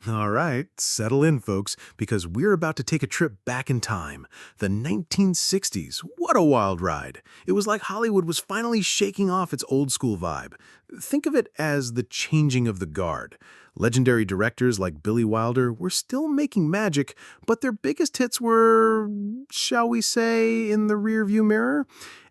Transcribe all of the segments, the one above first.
All right, settle in, folks, because we're about to take a trip back in time. The 1960s. What a wild ride. It was like Hollywood was finally shaking off its old school vibe. Think of it as the changing of the guard. Legendary directors like Billy Wilder were still making magic, but their biggest hits were, shall we say, in the rearview mirror?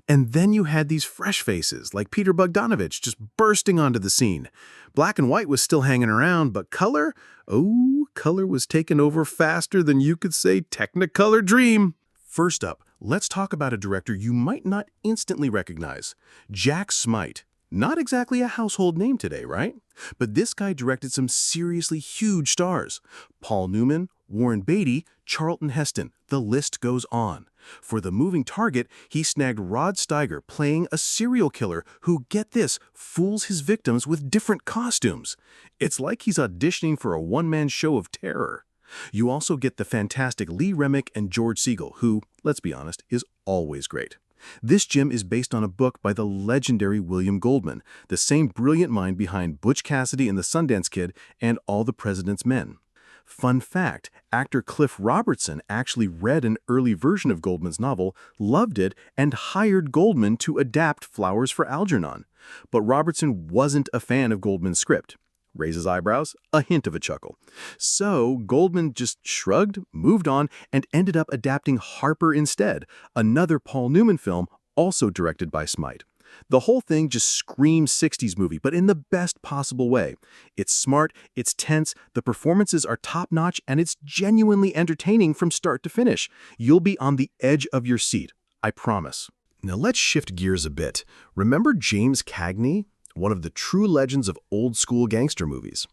And then you had these fresh faces like Peter Bogdanovich just bursting onto the scene. Black and white was still hanging around, but color? Oh, color was taking over faster than you could say Technicolor Dream. First up, let's talk about a director you might not instantly recognize. Jack Smite. Not exactly a household name today, right? But this guy directed some seriously huge stars. Paul Newman, Warren Beatty, Charlton Heston. The list goes on. For The Moving Target, he snagged Rod Steiger playing a serial killer who, get this, fools his victims with different costumes. It's like he's auditioning for a one-man show of terror. You also get the fantastic Lee Remick and George Segal, who, let's be honest, is always great. This gem is based on a book by the legendary William Goldman, the same brilliant mind behind Butch Cassidy and the Sundance Kid and All the President's Men. Fun fact, actor Cliff Robertson actually read an early version of Goldman's novel, loved it, and hired Goldman to adapt Flowers for Algernon. But Robertson wasn't a fan of Goldman's script. Raises eyebrows, a hint of a chuckle. So Goldman just shrugged, moved on, and ended up adapting Harper instead, another Paul Newman film also directed by Smite. The whole thing just screams 60s movie, but in the best possible way. It's smart, it's tense, the performances are top-notch, and it's genuinely entertaining from start to finish. You'll be on the edge of your seat, I promise. Now let's shift gears a bit. Remember James Cagney? One of the true legends of old-school gangster movies.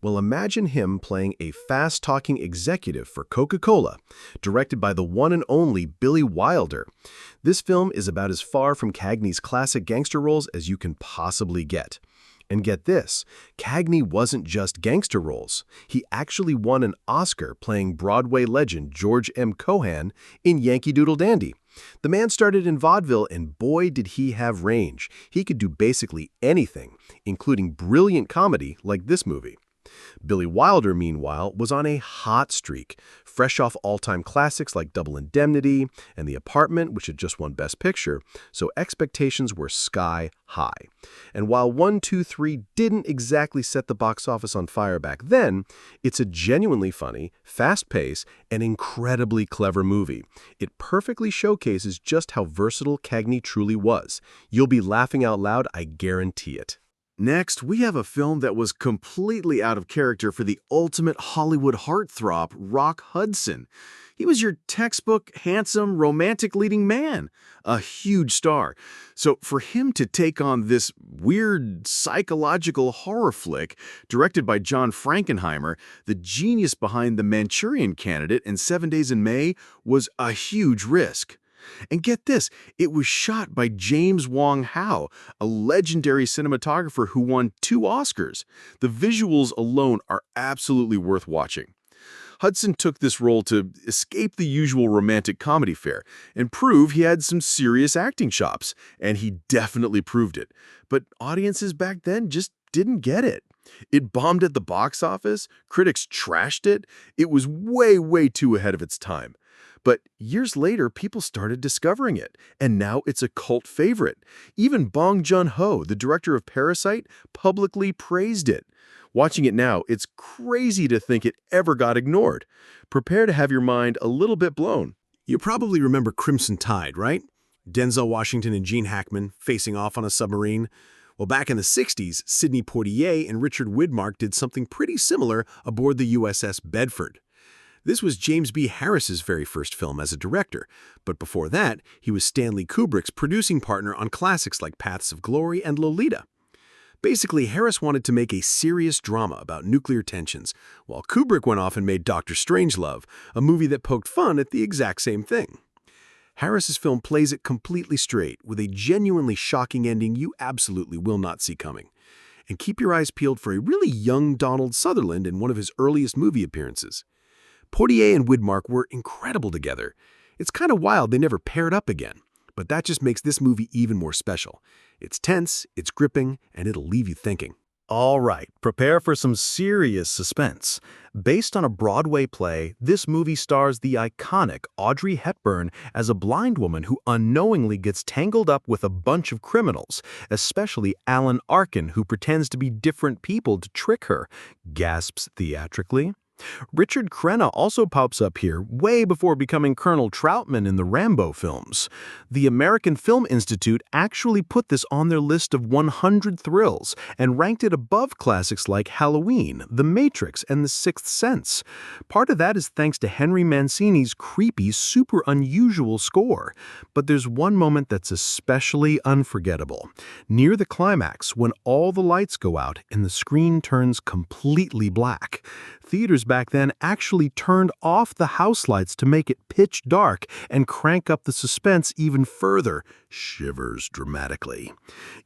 Well, imagine him playing a fast-talking executive for Coca-Cola, directed by the one and only Billy Wilder. This film is about as far from Cagney's classic gangster roles as you can possibly get. And get this, Cagney wasn't just gangster roles. He actually won an Oscar playing Broadway legend George M. Cohan in Yankee Doodle Dandy. The man started in vaudeville, and boy did he have range. He could do basically anything, including brilliant comedy like this movie. Billy Wilder, meanwhile, was on a hot streak, fresh off all-time classics like Double Indemnity and The Apartment, which had just won Best Picture, so expectations were sky high. And while 1, 2, 3 didn't exactly set the box office on fire back then, it's a genuinely funny, fast-paced, and incredibly clever movie. It perfectly showcases just how versatile Cagney truly was. You'll be laughing out loud, I guarantee it. Next, we have a film that was completely out of character for the ultimate Hollywood heartthrob, Rock Hudson. He was your textbook, handsome, romantic leading man, a huge star. So for him to take on this weird psychological horror flick directed by John Frankenheimer, the genius behind The Manchurian Candidate and 7 Days in May, was a huge risk. And get this, it was shot by James Wong Howe, a legendary cinematographer who won 2 Oscars. The visuals alone are absolutely worth watching. Hudson took this role to escape the usual romantic comedy fare and prove he had some serious acting chops, and he definitely proved it. But audiences back then just didn't get it. It bombed at the box office, critics trashed it, it was way too ahead of its time. But years later, people started discovering it, and now it's a cult favorite. Even Bong Joon-ho, the director of Parasite, publicly praised it. Watching it now, it's crazy to think it ever got ignored. Prepare to have your mind a little bit blown. You probably remember Crimson Tide, right? Denzel Washington and Gene Hackman facing off on a submarine. Well, back in the 60s, Sidney Poitier and Richard Widmark did something pretty similar aboard the USS Bedford. This was James B. Harris's very first film as a director, but before that, he was Stanley Kubrick's producing partner on classics like Paths of Glory and Lolita. Basically, Harris wanted to make a serious drama about nuclear tensions, while Kubrick went off and made Dr. Strangelove, a movie that poked fun at the exact same thing. Harris's film plays it completely straight, with a genuinely shocking ending you absolutely will not see coming. And keep your eyes peeled for a really young Donald Sutherland in one of his earliest movie appearances. Poitier and Widmark were incredible together. It's kind of wild they never paired up again, but that just makes this movie even more special. It's tense, it's gripping, and it'll leave you thinking. All right, prepare for some serious suspense. Based on a Broadway play, this movie stars the iconic Audrey Hepburn as a blind woman who unknowingly gets tangled up with a bunch of criminals, especially Alan Arkin, who pretends to be different people to trick her, gasps theatrically. Richard Crenna also pops up here way before becoming Colonel Troutman in the Rambo films. The American Film Institute actually put this on their list of 100 thrills and ranked it above classics like Halloween, The Matrix, and The Sixth Sense. Part of that is thanks to Henry Mancini's creepy, super unusual score. But there's one moment that's especially unforgettable. Near the climax, when all the lights go out and the screen turns completely black. Theaters back then actually turned off the house lights to make it pitch dark and crank up the suspense even further. Shivers dramatically.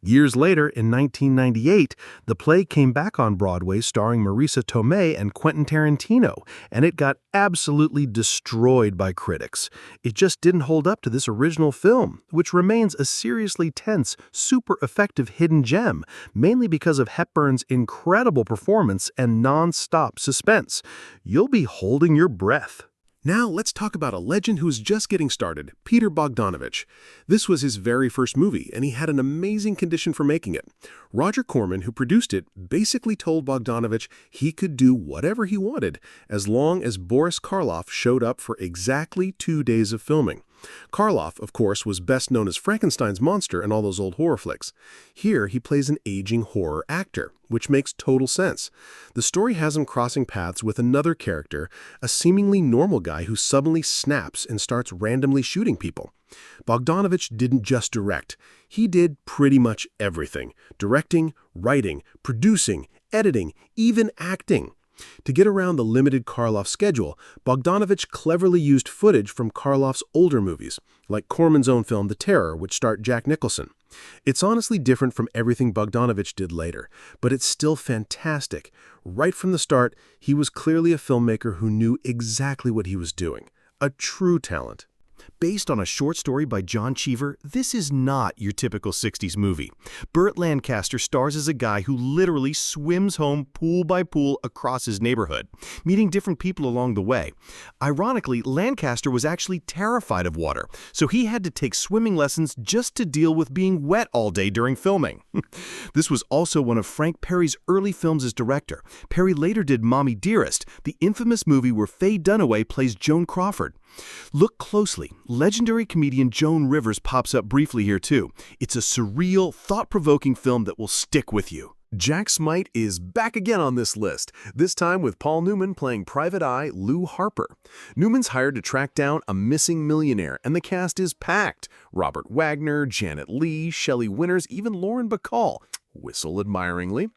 Years later, in 1998, the play came back on Broadway starring Marisa Tomei and Quentin Tarantino, and it got absolutely destroyed by critics. It just didn't hold up to this original film, which remains a seriously tense, super effective hidden gem, mainly because of Hepburn's incredible performance and non-stop suspense. You'll be holding your breath. Now let's talk about a legend who's just getting started, Peter Bogdanovich. This was his very first movie, and he had an amazing condition for making it. Roger Corman, who produced it, basically told Bogdanovich he could do whatever he wanted, as long as Boris Karloff showed up for exactly 2 days of filming. Karloff, of course, was best known as Frankenstein's monster in all those old horror flicks. Here, he plays an aging horror actor, which makes total sense. The story has him crossing paths with another character, a seemingly normal guy who suddenly snaps and starts randomly shooting people. Bogdanovich didn't just direct. He did pretty much everything: directing, writing, producing, editing, even acting. To get around the limited Karloff schedule, Bogdanovich cleverly used footage from Karloff's older movies, like Corman's own film The Terror, which starred Jack Nicholson. It's honestly different from everything Bogdanovich did later, but it's still fantastic. Right from the start, he was clearly a filmmaker who knew exactly what he was doing. A true talent. Based on a short story by John Cheever, this is not your typical 60s movie. Burt Lancaster stars as a guy who literally swims home pool by pool across his neighborhood, meeting different people along the way. Ironically, Lancaster was actually terrified of water, so he had to take swimming lessons just to deal with being wet all day during filming. This was also one of Frank Perry's early films as director. Perry later did Mommy Dearest, the infamous movie where Faye Dunaway plays Joan Crawford. Look closely. Legendary comedian Joan Rivers pops up briefly here too. It's a surreal, thought-provoking film that will stick with you. Jack Smite is back again on this list, this time with Paul Newman playing Private Eye Lou Harper. Newman's hired to track down a missing millionaire, and the cast is packed. Robert Wagner, Janet Leigh, Shelley Winters, even Lauren Bacall. Whistle admiringly.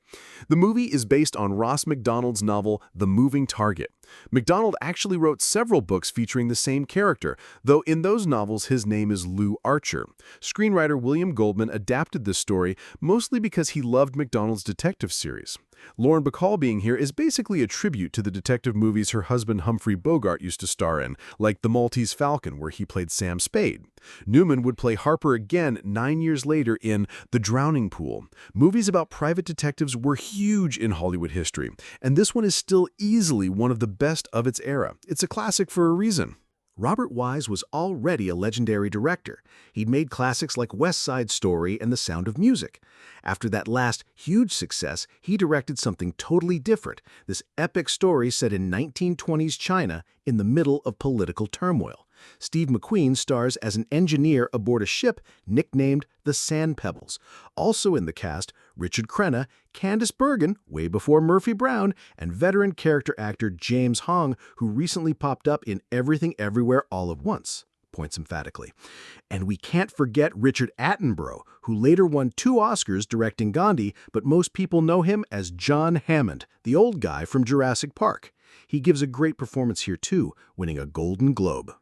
The movie is based on Ross MacDonald's novel The Moving Target. MacDonald actually wrote several books featuring the same character, though in those novels his name is Lou Archer. Screenwriter William Goldman adapted this story mostly because he loved MacDonald's detective series. Lauren Bacall being here is basically a tribute to the detective movies her husband Humphrey Bogart used to star in, like The Maltese Falcon, where he played Sam Spade. Newman would play Harper again 9 years later in The Drowning Pool. Movies about private detectives were huge in Hollywood history, and this one is still easily one of the best of its era. It's a classic for a reason. Robert Wise was already a legendary director. He'd made classics like West Side Story and The Sound of Music. After that last huge success, he directed something totally different, this epic story set in 1920s China in the middle of political turmoil. Steve McQueen stars as an engineer aboard a ship nicknamed the Sand Pebbles. Also in the cast, Richard Crenna, Candice Bergen, way before Murphy Brown, and veteran character actor James Hong, who recently popped up in Everything Everywhere All at Once. Points emphatically. And we can't forget Richard Attenborough, who later won 2 Oscars directing Gandhi, but most people know him as John Hammond, the old guy from Jurassic Park. He gives a great performance here too, winning a Golden Globe.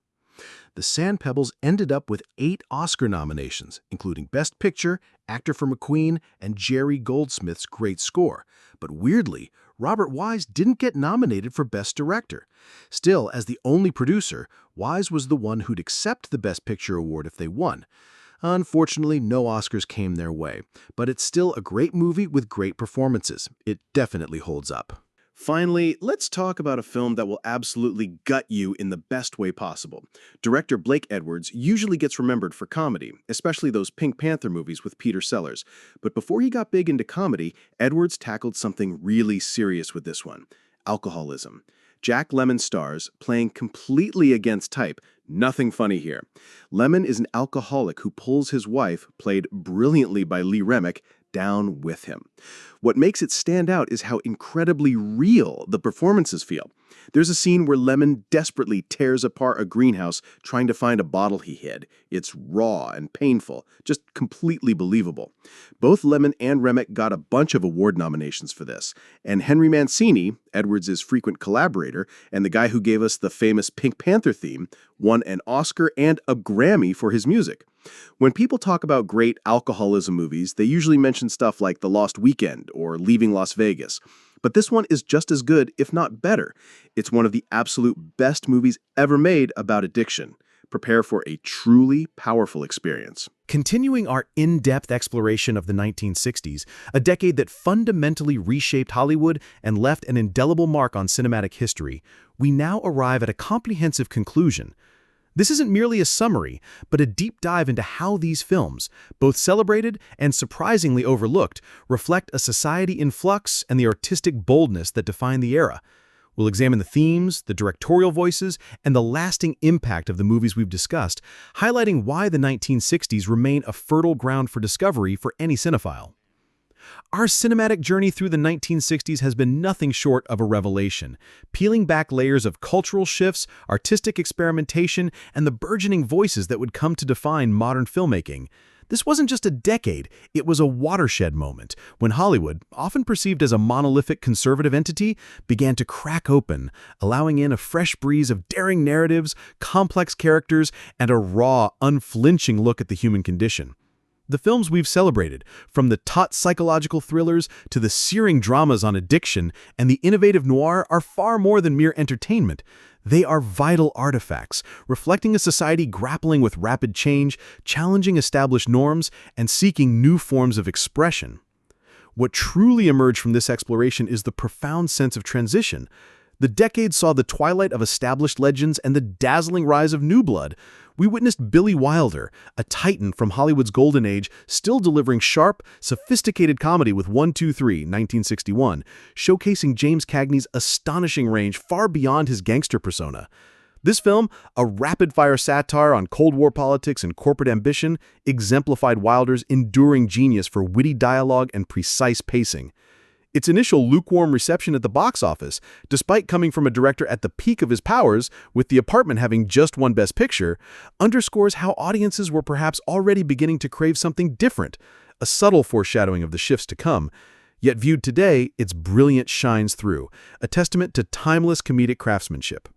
The Sand Pebbles ended up with 8 Oscar nominations, including Best Picture, Actor for McQueen, and Jerry Goldsmith's great score. But weirdly, Robert Wise didn't get nominated for Best Director. Still, as the only producer, Wise was the one who'd accept the Best Picture award if they won. Unfortunately, no Oscars came their way, but it's still a great movie with great performances. It definitely holds up. Finally, let's talk about a film that will absolutely gut you in the best way possible. Director Blake Edwards usually gets remembered for comedy, especially those Pink Panther movies with Peter Sellers. But before he got big into comedy, Edwards tackled something really serious with this one: alcoholism. Jack Lemmon stars, playing completely against type. Nothing funny here. Lemmon is an alcoholic who pulls his wife, played brilliantly by Lee Remick, down with him. What makes it stand out is how incredibly real the performances feel. There's a scene where Lemmon desperately tears apart a greenhouse trying to find a bottle he hid. It's raw and painful, just completely believable. Both Lemmon and Remick got a bunch of award nominations for this, and Henry Mancini, Edwards' frequent collaborator and the guy who gave us the famous Pink Panther theme, won an Oscar and a Grammy for his music. When people talk about great alcoholism movies, they usually mention stuff like The Lost Weekend or Leaving Las Vegas. But this one is just as good, if not better. It's one of the absolute best movies ever made about addiction. Prepare for a truly powerful experience. Continuing our in-depth exploration of the 1960s, a decade that fundamentally reshaped Hollywood and left an indelible mark on cinematic history, we now arrive at a comprehensive conclusion. This isn't merely a summary, but a deep dive into how these films, both celebrated and surprisingly overlooked, reflect a society in flux and the artistic boldness that define the era. We'll examine the themes, the directorial voices, and the lasting impact of the movies we've discussed, highlighting why the 1960s remain a fertile ground for discovery for any cinephile. Our cinematic journey through the 1960s has been nothing short of a revelation, peeling back layers of cultural shifts, artistic experimentation, and the burgeoning voices that would come to define modern filmmaking. This wasn't just a decade, it was a watershed moment when Hollywood, often perceived as a monolithic conservative entity, began to crack open, allowing in a fresh breeze of daring narratives, complex characters, and a raw, unflinching look at the human condition. The films we've celebrated, from the taut psychological thrillers to the searing dramas on addiction and the innovative noir, are far more than mere entertainment. They are vital artifacts, reflecting a society grappling with rapid change, challenging established norms, and seeking new forms of expression. What truly emerged from this exploration is the profound sense of transition. The decade saw the twilight of established legends and the dazzling rise of new blood. We witnessed Billy Wilder, a titan from Hollywood's golden age, still delivering sharp, sophisticated comedy with 1-2-3, 1961, showcasing James Cagney's astonishing range far beyond his gangster persona. This film, a rapid-fire satire on Cold War politics and corporate ambition, exemplified Wilder's enduring genius for witty dialogue and precise pacing. Its initial lukewarm reception at the box office, despite coming from a director at the peak of his powers, with The Apartment having just won Best Picture, underscores how audiences were perhaps already beginning to crave something different, a subtle foreshadowing of the shifts to come. Yet viewed today, its brilliance shines through, a testament to timeless comedic craftsmanship.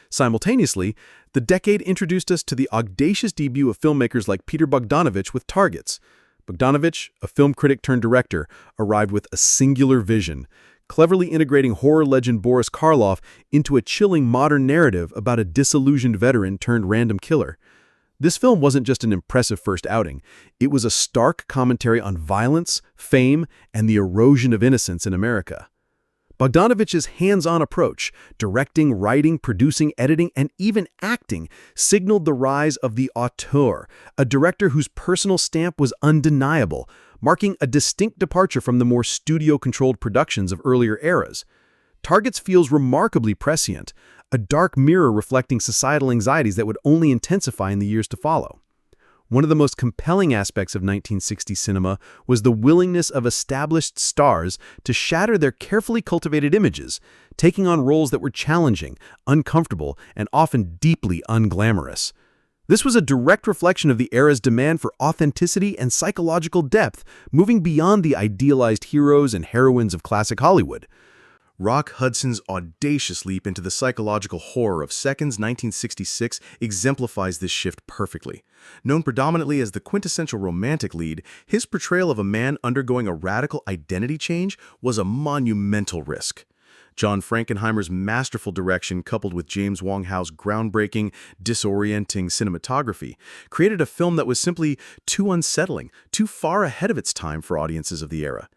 Simultaneously, the decade introduced us to the audacious debut of filmmakers like Peter Bogdanovich with Targets. Bogdanovich, a film critic turned director, arrived with a singular vision, cleverly integrating horror legend Boris Karloff into a chilling modern narrative about a disillusioned veteran turned random killer. This film wasn't just an impressive first outing, it was a stark commentary on violence, fame, and the erosion of innocence in America. Bogdanovich's hands-on approach, directing, writing, producing, editing, and even acting, signaled the rise of the auteur, a director whose personal stamp was undeniable, marking a distinct departure from the more studio-controlled productions of earlier eras. Targets feels remarkably prescient, a dark mirror reflecting societal anxieties that would only intensify in the years to follow. One of the most compelling aspects of 1960s cinema was the willingness of established stars to shatter their carefully cultivated images, taking on roles that were challenging, uncomfortable, and often deeply unglamorous. This was a direct reflection of the era's demand for authenticity and psychological depth, moving beyond the idealized heroes and heroines of classic Hollywood. Rock Hudson's audacious leap into the psychological horror of Seconds 1966 exemplifies this shift perfectly. Known predominantly as the quintessential romantic lead, his portrayal of a man undergoing a radical identity change was a monumental risk. John Frankenheimer's masterful direction, coupled with James Wong Howe's groundbreaking, disorienting cinematography, created a film that was simply too unsettling, too far ahead of its time for audiences of the era.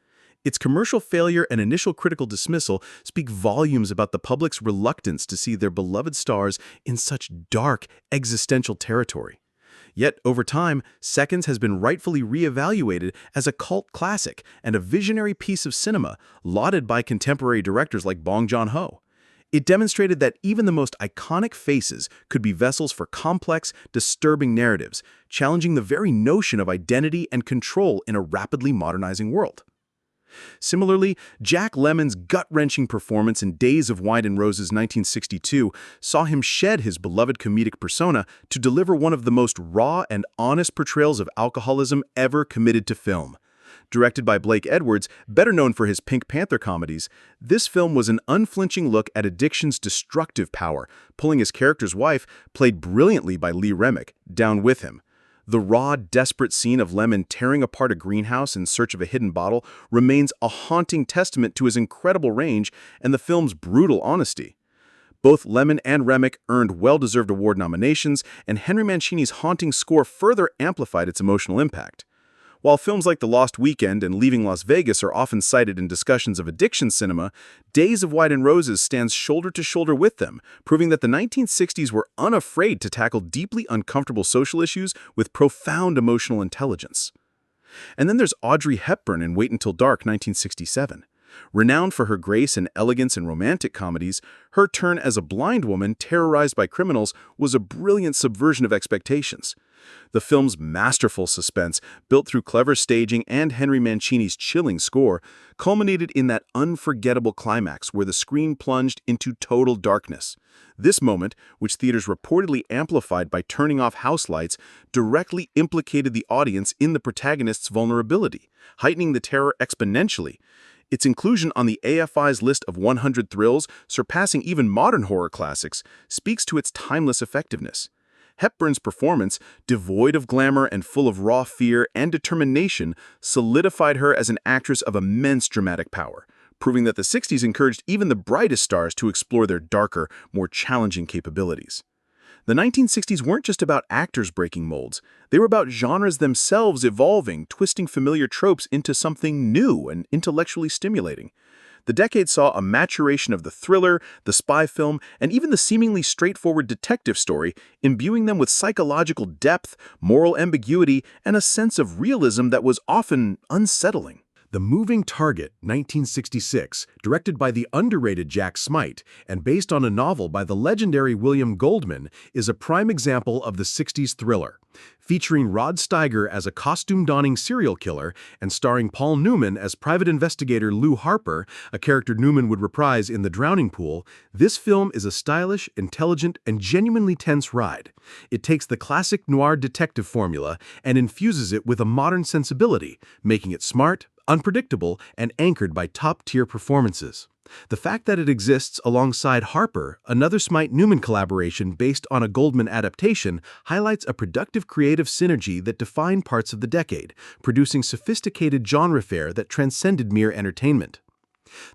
Its commercial failure and initial critical dismissal speak volumes about the public's reluctance to see their beloved stars in such dark, existential territory. Yet, over time, Seconds has been rightfully re-evaluated as a cult classic and a visionary piece of cinema, lauded by contemporary directors like Bong Joon-ho. It demonstrated that even the most iconic faces could be vessels for complex, disturbing narratives, challenging the very notion of identity and control in a rapidly modernizing world. Similarly, Jack Lemmon's gut-wrenching performance in Days of Wine and Roses 1962 saw him shed his beloved comedic persona to deliver one of the most raw and honest portrayals of alcoholism ever committed to film. Directed by Blake Edwards, better known for his Pink Panther comedies, this film was an unflinching look at addiction's destructive power, pulling his character's wife, played brilliantly by Lee Remick, down with him. The raw, desperate scene of Lemmon tearing apart a greenhouse in search of a hidden bottle remains a haunting testament to his incredible range and the film's brutal honesty. Both Lemmon and Remick earned well-deserved award nominations, and Henry Mancini's haunting score further amplified its emotional impact. While films like The Lost Weekend and Leaving Las Vegas are often cited in discussions of addiction cinema, Days of Wine and Roses stands shoulder to shoulder with them, proving that the 1960s were unafraid to tackle deeply uncomfortable social issues with profound emotional intelligence. And then there's Audrey Hepburn in Wait Until Dark 1967. Renowned for her grace and elegance in romantic comedies, her turn as a blind woman terrorized by criminals was a brilliant subversion of expectations. The film's masterful suspense, built through clever staging and Henry Mancini's chilling score, culminated in that unforgettable climax where the screen plunged into total darkness. This moment, which theaters reportedly amplified by turning off house lights, directly implicated the audience in the protagonist's vulnerability, heightening the terror exponentially. Its inclusion on the AFI's list of 100 thrills, surpassing even modern horror classics, speaks to its timeless effectiveness. Hepburn's performance, devoid of glamour and full of raw fear and determination, solidified her as an actress of immense dramatic power, proving that the 60s encouraged even the brightest stars to explore their darker, more challenging capabilities. The 1960s weren't just about actors breaking molds. They were about genres themselves evolving, twisting familiar tropes into something new and intellectually stimulating. The decade saw a maturation of the thriller, the spy film, and even the seemingly straightforward detective story, imbuing them with psychological depth, moral ambiguity, and a sense of realism that was often unsettling. The Moving Target, 1966, directed by the underrated Jack Smite and based on a novel by the legendary William Goldman, is a prime example of the 60s thriller. Featuring Rod Steiger as a costume-donning serial killer and starring Paul Newman as private investigator Lou Harper, a character Newman would reprise in The Drowning Pool, this film is a stylish, intelligent, and genuinely tense ride. It takes the classic noir detective formula and infuses it with a modern sensibility, making it smart, unpredictable, and anchored by top-tier performances. The fact that it exists alongside Harper, another Smite-Newman collaboration based on a Goldman adaptation, highlights a productive creative synergy that defined parts of the decade, producing sophisticated genre fare that transcended mere entertainment.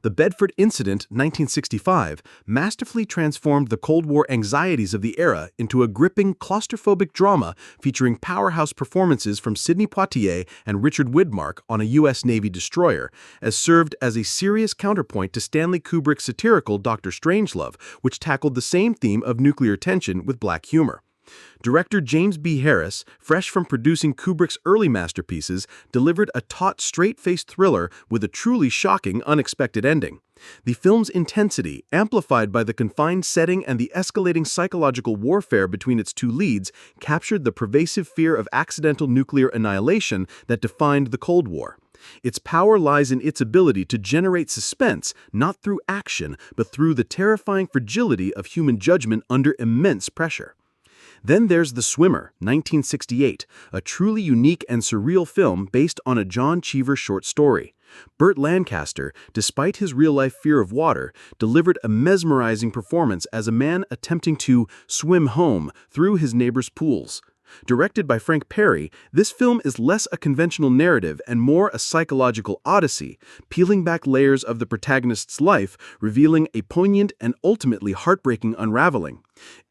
The Bedford Incident, 1965, masterfully transformed the Cold War anxieties of the era into a gripping, claustrophobic drama featuring powerhouse performances from Sidney Poitier and Richard Widmark on a U.S. Navy destroyer, as served as a serious counterpoint to Stanley Kubrick's satirical Dr. Strangelove, which tackled the same theme of nuclear tension with black humor. Director James B. Harris, fresh from producing Kubrick's early masterpieces, delivered a taut, straight-faced thriller with a truly shocking, unexpected ending. The film's intensity, amplified by the confined setting and the escalating psychological warfare between its two leads, captured the pervasive fear of accidental nuclear annihilation that defined the Cold War. Its power lies in its ability to generate suspense, not through action, but through the terrifying fragility of human judgment under immense pressure. Then there's The Swimmer, 1968, a truly unique and surreal film based on a John Cheever short story. Burt Lancaster, despite his real-life fear of water, delivered a mesmerizing performance as a man attempting to swim home through his neighbor's pools. Directed by Frank Perry, this film is less a conventional narrative and more a psychological odyssey, peeling back layers of the protagonist's life, revealing a poignant and ultimately heartbreaking unraveling.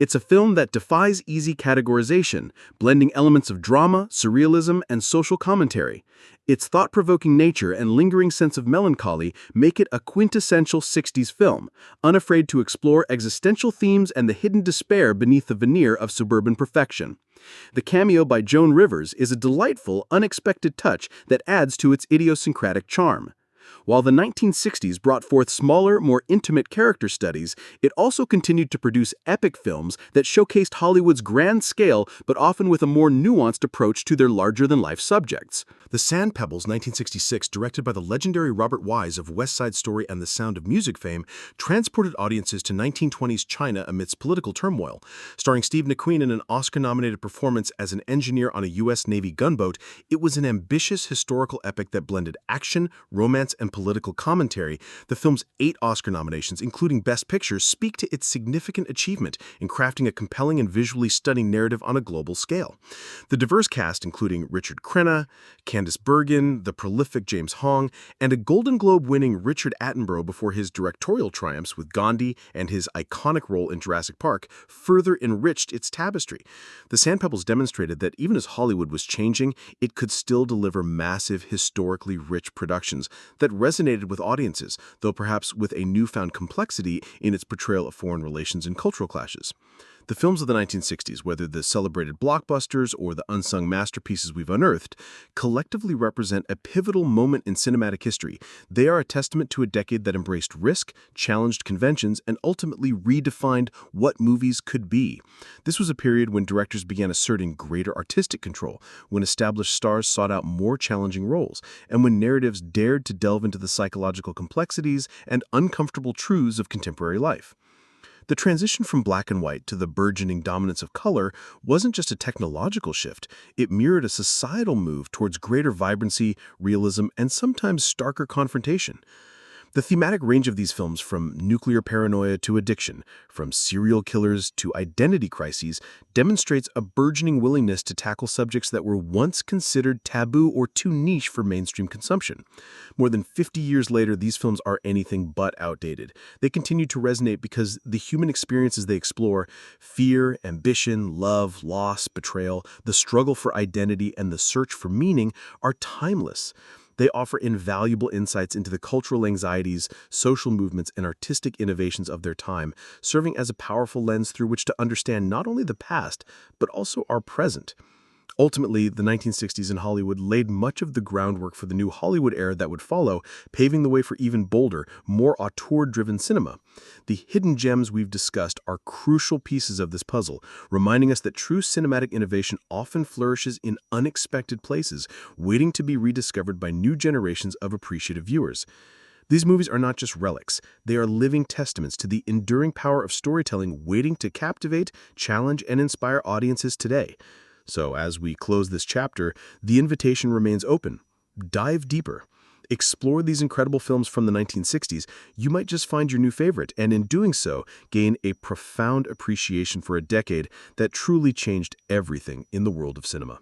It's a film that defies easy categorization, blending elements of drama, surrealism, and social commentary. Its thought-provoking nature and lingering sense of melancholy make it a quintessential 60s film, unafraid to explore existential themes and the hidden despair beneath the veneer of suburban perfection. The cameo by Joan Rivers is a delightful, unexpected touch that adds to its idiosyncratic charm. While the 1960s brought forth smaller, more intimate character studies, it also continued to produce epic films that showcased Hollywood's grand scale but often with a more nuanced approach to their larger-than-life subjects. The Sand Pebbles, 1966, directed by the legendary Robert Wise of West Side Story and The Sound of Music fame, transported audiences to 1920s China amidst political turmoil. Starring Steve McQueen in an Oscar-nominated performance as an engineer on a U.S. Navy gunboat, it was an ambitious historical epic that blended action, romance, and political commentary. The film's 8 Oscar nominations, including Best Picture, speak to its significant achievement in crafting a compelling and visually stunning narrative on a global scale. The diverse cast, including Richard Crenna, Candice Bergen, the prolific James Hong, and a Golden Globe-winning Richard Attenborough before his directorial triumphs with Gandhi and his iconic role in Jurassic Park, further enriched its tapestry. The Sand Pebbles demonstrated that even as Hollywood was changing, it could still deliver massive, historically rich productions that resonated with audiences, though perhaps with a newfound complexity in its portrayal of foreign relations and cultural clashes. The films of the 1960s, whether the celebrated blockbusters or the unsung masterpieces we've unearthed, collectively represent a pivotal moment in cinematic history. They are a testament to a decade that embraced risk, challenged conventions, and ultimately redefined what movies could be. This was a period when directors began asserting greater artistic control, when established stars sought out more challenging roles, and when narratives dared to delve into the psychological complexities and uncomfortable truths of contemporary life. The transition from black and white to the burgeoning dominance of color wasn't just a technological shift, it mirrored a societal move towards greater vibrancy, realism, and sometimes starker confrontation. The thematic range of these films, from nuclear paranoia to addiction, from serial killers to identity crises, demonstrates a burgeoning willingness to tackle subjects that were once considered taboo or too niche for mainstream consumption. More than 50 years later, these films are anything but outdated. They continue to resonate because the human experiences they explore, fear, ambition, love, loss, betrayal, the struggle for identity, and the search for meaning, are timeless. They offer invaluable insights into the cultural anxieties, social movements, and artistic innovations of their time, serving as a powerful lens through which to understand not only the past, but also our present. Ultimately, the 1960s in Hollywood laid much of the groundwork for the new Hollywood era that would follow, paving the way for even bolder, more auteur-driven cinema. The hidden gems we've discussed are crucial pieces of this puzzle, reminding us that true cinematic innovation often flourishes in unexpected places, waiting to be rediscovered by new generations of appreciative viewers. These movies are not just relics, they are living testaments to the enduring power of storytelling waiting to captivate, challenge, and inspire audiences today. So as we close this chapter, the invitation remains open. Dive deeper. Explore these incredible films from the 1960s. You might just find your new favorite, and in doing so, gain a profound appreciation for a decade that truly changed everything in the world of cinema.